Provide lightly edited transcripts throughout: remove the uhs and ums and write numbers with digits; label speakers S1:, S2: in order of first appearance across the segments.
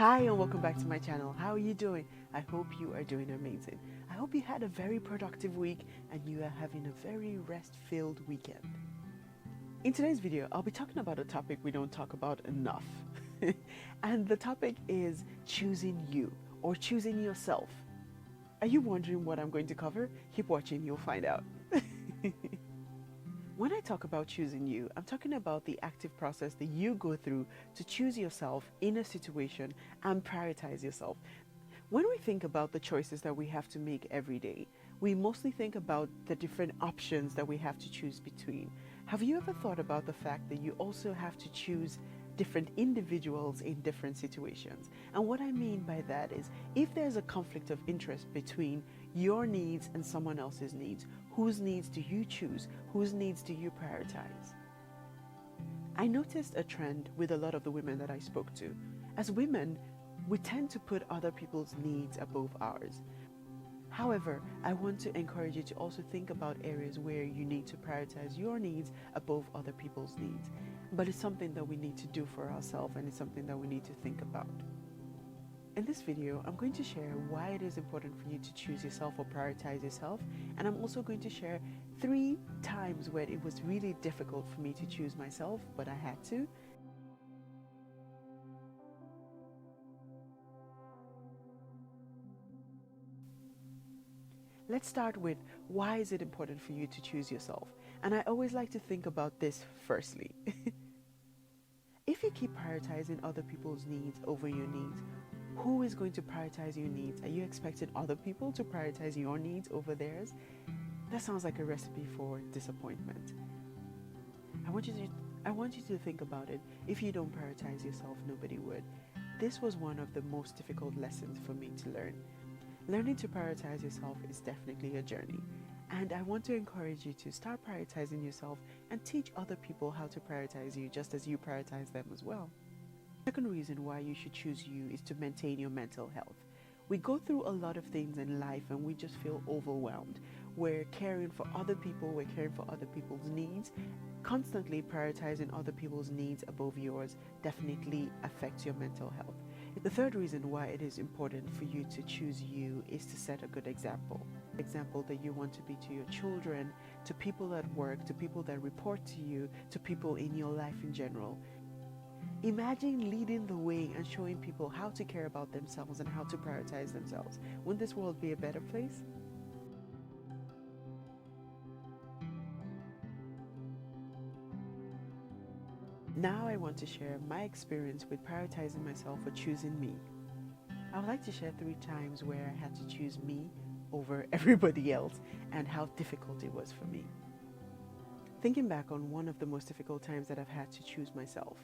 S1: Hi and welcome back to my channel. How are you doing? I hope you are doing amazing. I hope you had a very productive week and you are having a very rest-filled weekend. In today's video, I'll be talking about a topic we don't talk about enough. And the topic is choosing you or choosing yourself. Are you wondering what I'm going to cover? Keep watching, you'll find out. When I talk about choosing you, I'm talking about the active process that you go through to choose yourself in a situation and prioritize yourself. When we think about the choices that we have to make every day, we mostly think about the different options that we have to choose between. Have you ever thought about the fact that you also have to choose different individuals in different situations? And what I mean by that is, if there's a conflict of interest between your needs and someone else's needs, whose needs do you choose? Whose needs do you prioritize? I noticed a trend with a lot of the women that I spoke to. As women, we tend to put other people's needs above ours. However, I want to encourage you to also think about areas where you need to prioritize your needs above other people's needs. But it's something that we need to do for ourselves, and it's something that we need to think about. In this video, I'm going to share why it is important for you to choose yourself or prioritize yourself, and I'm also going to share 3 times where it was really difficult for me to choose myself, but I had to. Let's start with why is it important for you to choose yourself? And I always like to think about this firstly. If you keep prioritizing other people's needs over your needs, who is going to prioritize your needs? Are you expecting other people to prioritize your needs over theirs? That sounds like a recipe for disappointment. I want you to think about it. If you don't prioritize yourself, nobody would. This was one of the most difficult lessons for me to learn. Learning to prioritize yourself is definitely a journey. And I want to encourage you to start prioritizing yourself and teach other people how to prioritize you just as you prioritize them as well. The second reason why you should choose you is to maintain your mental health. We go through a lot of things in life and we just feel overwhelmed. We're caring for other people, we're caring for other people's needs. Constantly prioritizing other people's needs above yours definitely affects your mental health. The third reason why it is important for you to choose you is to set a good example. Example that you want to be to your children, to people at work, to people that report to you, to people in your life in general. Imagine leading the way and showing people how to care about themselves and how to prioritize themselves. Wouldn't this world be a better place? Now I want to share my experience with prioritizing myself or choosing me. I would like to share 3 times where I had to choose me over everybody else and how difficult it was for me. Thinking back on one of the most difficult times that I've had to choose myself,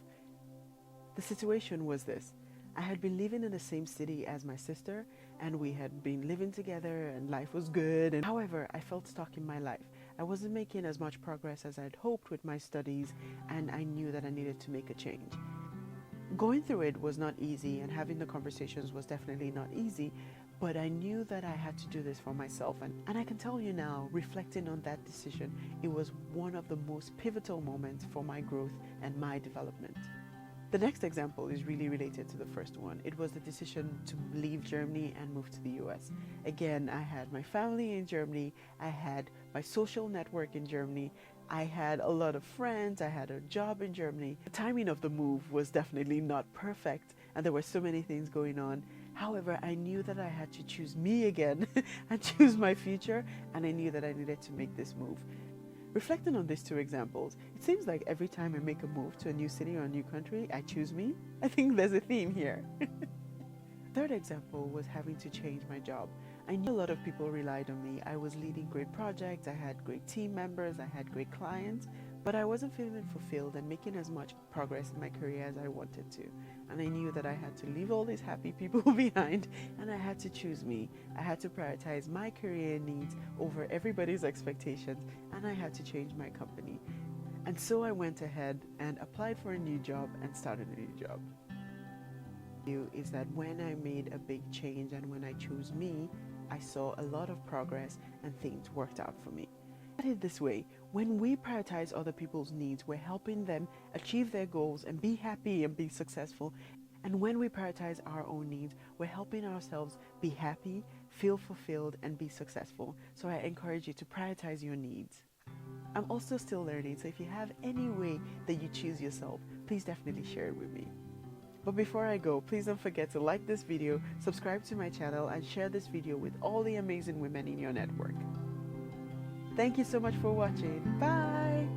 S1: the situation was this. I had been living in the same city as my sister, and we had been living together and life was good. However, I felt stuck in my life. I wasn't making as much progress as I'd hoped with my studies, and I knew that I needed to make a change. Going through it was not easy, and having the conversations was definitely not easy, but I knew that I had to do this for myself. And I can tell you now, reflecting on that decision, it was one of the most pivotal moments for my growth and my development. The next example is really related to the first one. It was the decision to leave Germany and move to the US. Again, I had my family in Germany, I had my social network in Germany, I had a lot of friends, I had a job in Germany. The timing of the move was definitely not perfect, and there were so many things going on. However, I knew that I had to choose me again and choose my future, and I knew that I needed to make this move. Reflecting on these 2 examples, it seems like every time I make a move to a new city or a new country, I choose me. I think there's a theme here. Third example was having to change my job. I knew a lot of people relied on me. I was leading great projects, I had great team members, I had great clients, but I wasn't feeling fulfilled and making as much progress in my career as I wanted to. And I knew that I had to leave all these happy people behind, and I had to choose me. I had to prioritize my career needs over everybody's expectations, and I had to change my company. And so I went ahead and applied for a new job and started a new job. Is that when I made a big change and when I chose me, I saw a lot of progress and things worked out for me. Look at it this way, when we prioritize other people's needs, we're helping them achieve their goals and be happy and be successful. And when we prioritize our own needs, we're helping ourselves be happy, feel fulfilled, and be successful. So I encourage you to prioritize your needs. I'm also still learning, so if you have any way that you choose yourself, please definitely share it with me. But before I go, please don't forget to like this video, subscribe to my channel, and share this video with all the amazing women in your network. Thank you so much for watching. Bye!